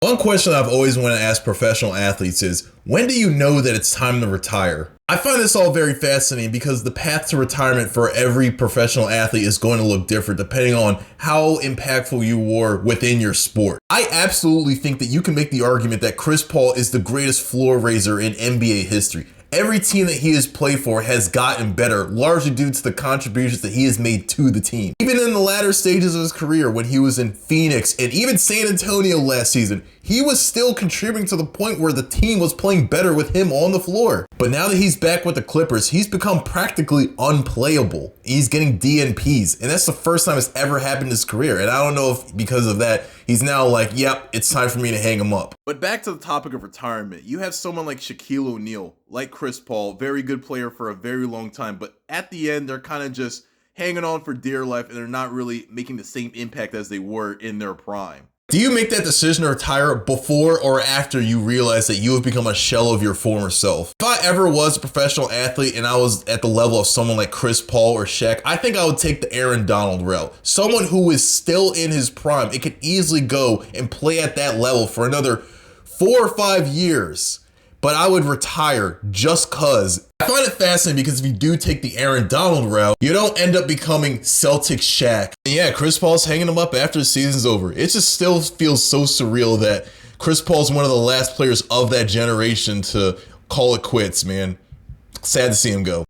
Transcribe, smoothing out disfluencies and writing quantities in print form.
One question I've always wanted to ask professional athletes is, when do you know that it's time to retire? I find this all very fascinating because the path to retirement for every professional athlete is going to look different depending on how impactful you were within your sport. I absolutely think that you can make the argument that Chris Paul is the greatest floor raiser in NBA history. Every team that he has played for has gotten better, largely due to the contributions that he has made to the team. Even in the latter stages of his career, when he was in Phoenix and even San Antonio last season, he was still contributing to the point where the team was playing better with him on the floor. But now that he's back with the Clippers, he's become practically unplayable. He's getting DNPs, and that's the first time it's ever happened in his career. And I don't know if because of that, he's now like, yep, it's time for me to hang him up. But back to the topic of retirement, you have someone like Shaquille O'Neal, like Chris Paul, very good player for a very long time, but at the end, they're kind of just hanging on for dear life, and they're not really making the same impact as they were in their prime. Do you make that decision to retire before or after you realize that you have become a shell of your former self? If I ever was a professional athlete and I was at the level of someone like Chris Paul or Shaq, I think I would take the Aaron Donald route. Someone who is still in his prime. It could easily go and play at that level for another 4 or 5 years. But I would retire just cause. I find it fascinating because if you do take the Aaron Donald route, you don't end up becoming Celtic Shaq. And yeah, Chris Paul's hanging him up after the season's over. It just still feels so surreal that Chris Paul's one of the last players of that generation to call it quits, man. Sad to see him go.